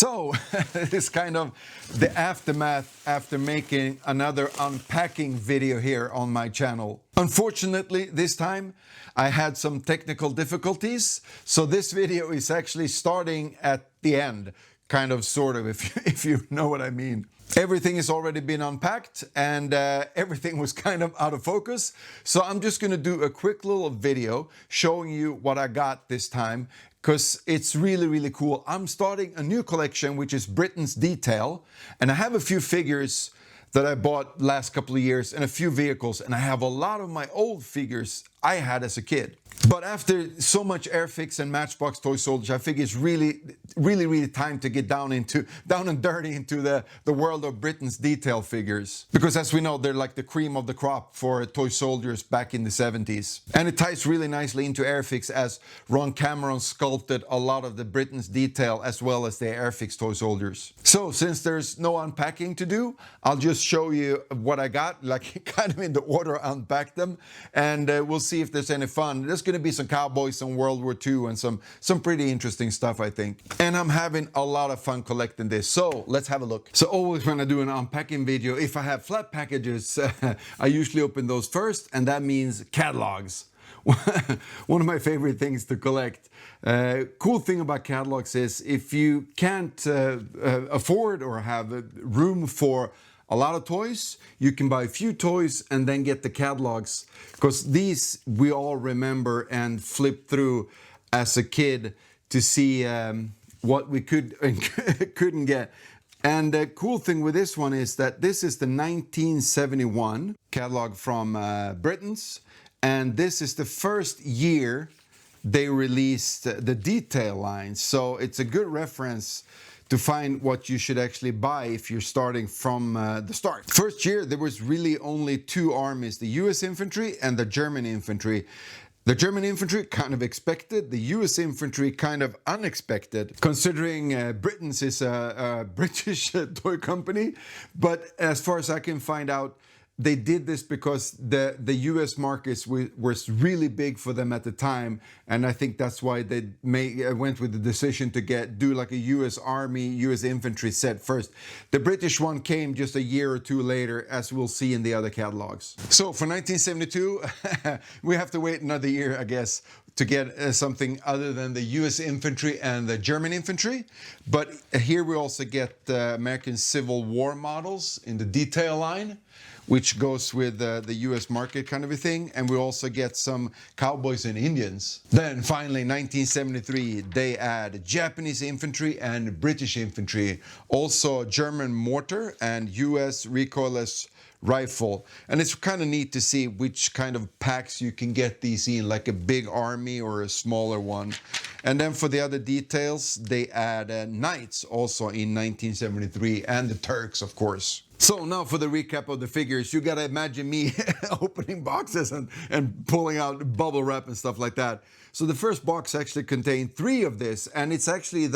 So, it's kind of the aftermath after making another unpacking video here on my channel. Unfortunately, this time I had some technical difficulties, so this video is actually starting at the end, kind of, sort of, if you know what I mean. Everything has already been unpacked and everything was kind of out of focus. So I'm just going to do a quick little video showing you what I got this time, because it's really cool. I'm starting a new collection, which is Britain's Deetail, and I have a few figures that I bought last couple of years and a few vehicles, and I have a lot of my old figures I had as a kid. But after so much Airfix and Matchbox toy soldiers, I figure it's really time to get down and dirty into the world of Britain's Deetail figures. Because as we know, they're like the cream of the crop for toy soldiers back in the 70s. And it ties really nicely into Airfix, as Ron Cameron sculpted a lot of the Britain's Deetail as well as the Airfix toy soldiers. So since there's no unpacking to do, I'll just show you what I got, like kind of in the order I unpacked them, and we'll see if there's any fun. There's going to be some cowboys, some World War II, and some pretty interesting stuff, I think. And I'm having a lot of fun collecting this, so let's have a look. So always when I do an unpacking video, if I have flat packages, I usually open those first, and that means catalogs. One of my favorite things to collect. Cool thing about catalogs is if you can't afford or have room for a lot of toys, you can buy a few toys and then get the catalogs, because these we all remember and flip through as a kid to see what we could and couldn't get. And the cool thing with this one is that this is the 1971 catalog from Britain's, and this is the first year they released the Deetail line, so it's a good reference to find what you should actually buy if you're starting from the start. First year, there was really only two armies, the US infantry and the German infantry. The German infantry, kind of expected. The US infantry, kind of unexpected, considering Britain's is a British toy company. But as far as I can find out, they did this because the US markets was really big for them at the time, and I think that's why they went with the decision to do like a US Army, US infantry set first. The British one came just a year or two later, as we'll see in the other catalogs. So for 1972, we have to wait another year, I guess, to get something other than the US infantry and the German infantry. But here we also get the American Civil War models in the Deetail line, which goes with the US market kind of a thing. And we also get some cowboys and Indians. Then finally, 1973, they add Japanese infantry and British infantry. Also German mortar and US recoilless rifle. And it's kind of neat to see which kind of packs you can get these in, like a big army or a smaller one. And then for the other details, they add knights also in 1973, and the Turks, of course. So now for the recap of the figures, you gotta imagine me opening boxes and pulling out bubble wrap and stuff like that. So the first box actually contained 3 of this, and it's actually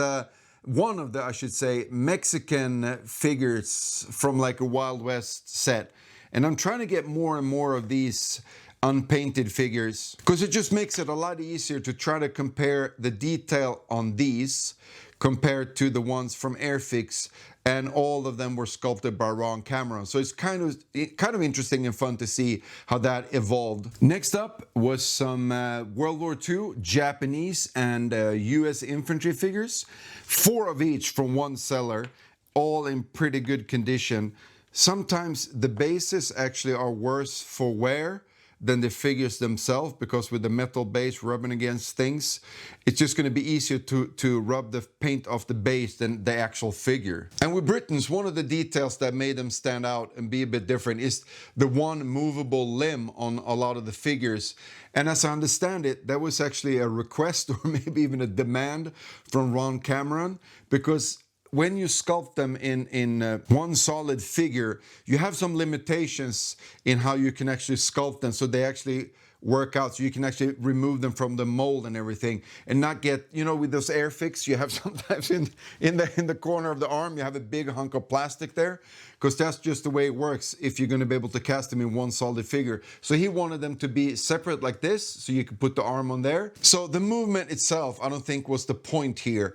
one of the, I should say, Mexican figures from like a Wild West set. And I'm trying to get more and more of these unpainted figures, because it just makes it a lot easier to try to compare the detail on these compared to the ones from Airfix, and all of them were sculpted by Ron Cameron. So it's kind of interesting and fun to see how that evolved. Next up was some World War II Japanese and US infantry figures. 4 of each from one seller, all in pretty good condition. Sometimes the bases actually are worse for wear than the figures themselves, because with the metal base rubbing against things, it's just going to be easier to rub the paint off the base than the actual figure. And with Britain's, one of the details that made them stand out and be a bit different is the one movable limb on a lot of the figures. And as I understand it, that was actually a request or maybe even a demand from Ron Cameron, because when you sculpt them in one solid figure, you have some limitations in how you can actually sculpt them, so they actually work out, so you can actually remove them from the mold and everything, and not get, you know, with those Airfix, you have sometimes in the corner of the arm, you have a big hunk of plastic there, because that's just the way it works if you're going to be able to cast them in one solid figure. So he wanted them to be separate like this, so you could put the arm on there. So the movement itself, I don't think was the point here.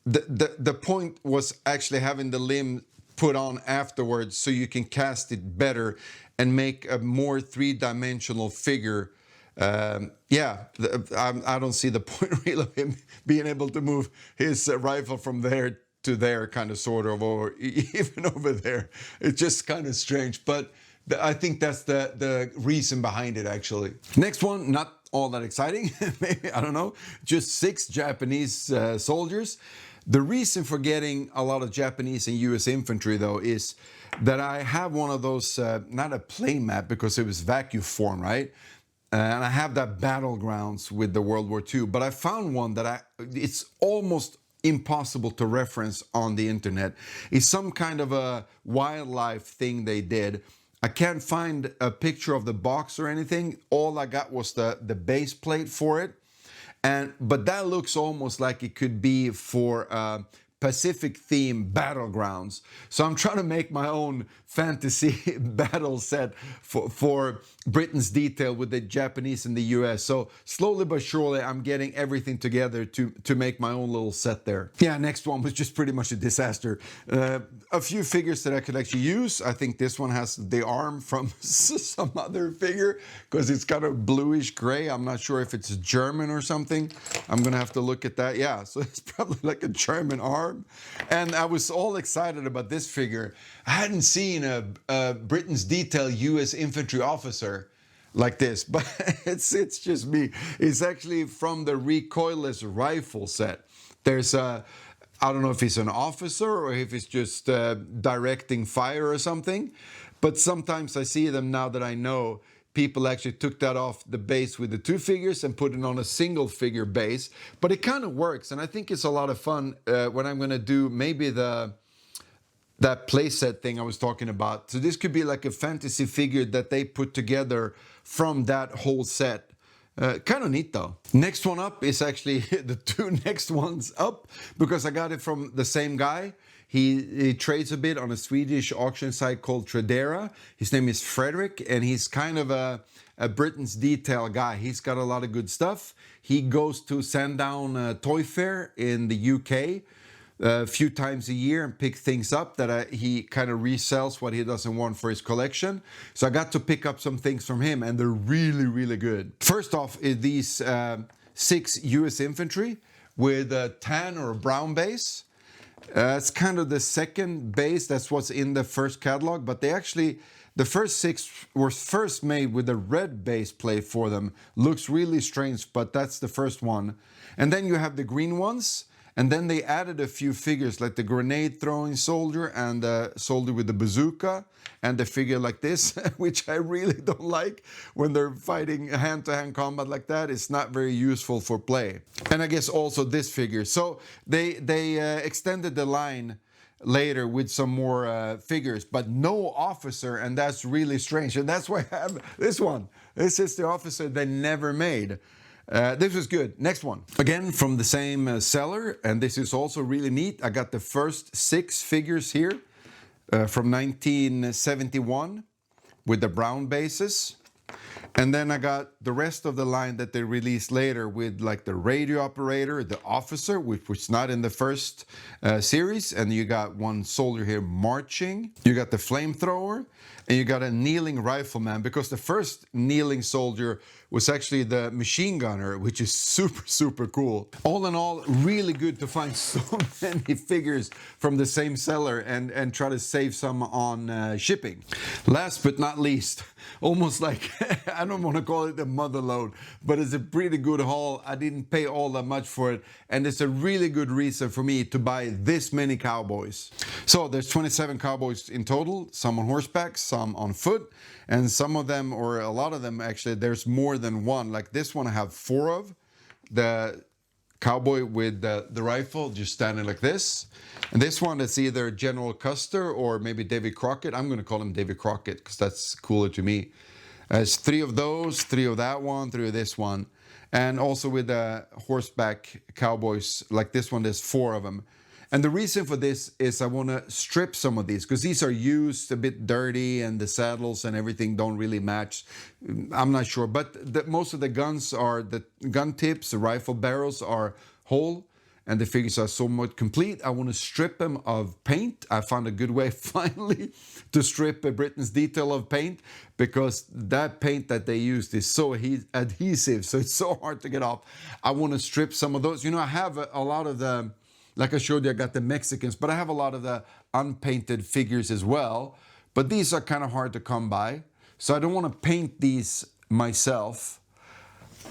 the point was actually having the limb put on afterwards so you can cast it better and make a more three-dimensional figure. I don't see the point really of him being able to move his rifle from there to there, kind of, sort of, or even over there. It's just kind of strange, but I think that's the reason behind it, actually. Next one, not all that exciting, maybe, I don't know, just 6 Japanese soldiers. The reason for getting a lot of Japanese and US infantry, though, is that I have one of those, not a play map because it was vacuum form, right? And I have that battlegrounds with the World War II, but I found one that it's almost impossible to reference on the internet. It's some kind of a wildlife thing they did. I can't find a picture of the box or anything. All I got was the base plate for it. But that looks almost like it could be for Pacific theme battlegrounds. So I'm trying to make my own fantasy battle set for Britain's Deetail with the Japanese and the US. So slowly but surely I'm getting everything together to make my own little set there. Yeah, next one was just pretty much a disaster. A few figures that I could actually use. I think this one has the arm from some other figure because it's kind of bluish gray. I'm not sure if it's German or something. I'm gonna have to look at that. Yeah, so it's probably like a German arm. And I was all excited about this figure. I hadn't seen a Britain's Deetail US infantry officer like this, but it's just me. It's actually from the recoilless rifle set. There's I don't know if he's an officer or if he's just directing fire or something, but sometimes I see them now that I know people actually took that off the base with the 2 figures and put it on a single figure base. But it kind of works, and I think it's a lot of fun when I'm going to do maybe that playset thing I was talking about. So this could be like a fantasy figure that they put together from that whole set. Kind of neat though. Next one up is actually the 2 next ones up because I got it from the same guy. He trades a bit on a Swedish auction site called Tradera. His name is Frederick, and he's kind of a Britain's Deetail guy. He's got a lot of good stuff. He goes to Sandown Toy Fair in the UK a few times a year and pick things up that he kind of resells what he doesn't want for his collection. So I got to pick up some things from him, and they're really, really good. First off is these 6 US infantry with a tan or a brown base. It's kind of the second base. That's what's in the first catalog, but the first 6 were first made with a red base plate for them. Looks really strange, but that's the first one. And then you have the green ones, and then they added a few figures like the grenade throwing soldier and the soldier with the bazooka and the figure like this, which I really don't like when they're fighting hand-to-hand combat like that. It's not very useful for play. And I guess also this figure. So they extended the line later with some more figures, but no officer, and that's really strange. And that's why I have this one. This is the officer they never made. This was good. Next one. Again, from the same seller, and this is also really neat. I got the first 6 figures here from 1971 with the brown bases. And then I got the rest of the line that they released later with like the radio operator, the officer, which was not in the first series. And you got one soldier here marching. You got the flamethrower, and you got a kneeling rifleman, because the first kneeling soldier was actually the machine gunner, which is super, super cool. All in all, really good to find so many figures from the same seller and try to save some on shipping. Last but not least, almost like, I don't want to call it a mother load, but it's a pretty good haul. I didn't pay all that much for it, and it's a really good reason for me to buy this many cowboys. So there's 27 cowboys in total, some on horseback, some on foot, and some of them, or a lot of them actually, there's more than one. Like this one I have 4 of. The cowboy with the rifle just standing like this. And this one is either General Custer or maybe Davy Crockett. I'm going to call him Davy Crockett because that's cooler to me. There's 3 of those, 3 of that one, 3 of this one. And also with the horseback cowboys like this one, there's 4 of them. And the reason for this is I want to strip some of these because these are used, a bit dirty, and the saddles and everything don't really match. I'm not sure, but most of the guns are, the gun tips, the rifle barrels are whole, and the figures are somewhat complete, I want to strip them of paint. I found a good way finally to strip Britain's Deetail of paint, because that paint that they used is so adhesive, so it's so hard to get off. I want to strip some of those. You know, I have a lot of the, like I showed you, I got the Mexicans, but I have a lot of the unpainted figures as well. But these are kind of hard to come by, so I don't want to paint these myself.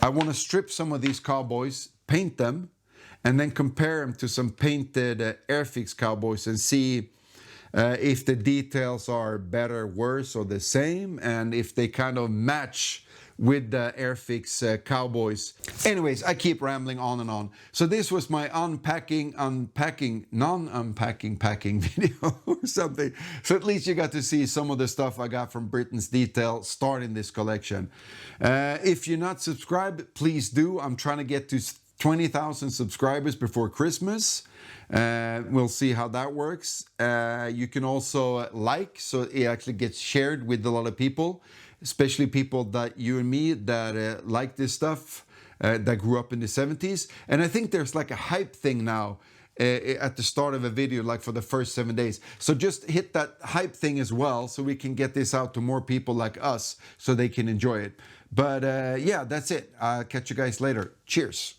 I want to strip some of these cowboys, paint them, and then compare them to some painted Airfix cowboys and see if the details are better, worse, or the same, and if they kind of match with the Airfix cowboys. Anyways, I keep rambling on and on. So this was my non-unpacking packing video or something. So at least you got to see some of the stuff I got from Britain's Deetail starting this collection. If you're not subscribed, please do. I'm trying to get to 20,000 subscribers before Christmas. We'll see how that works. You can also like, so it actually gets shared with a lot of people, especially people that you and me that like this stuff, that grew up in the 70s. And I think there's like a hype thing now at the start of a video, like for the first 7 days. So just hit that hype thing as well, so we can get this out to more people like us, so they can enjoy it. But yeah, that's it. I'll catch you guys later. Cheers.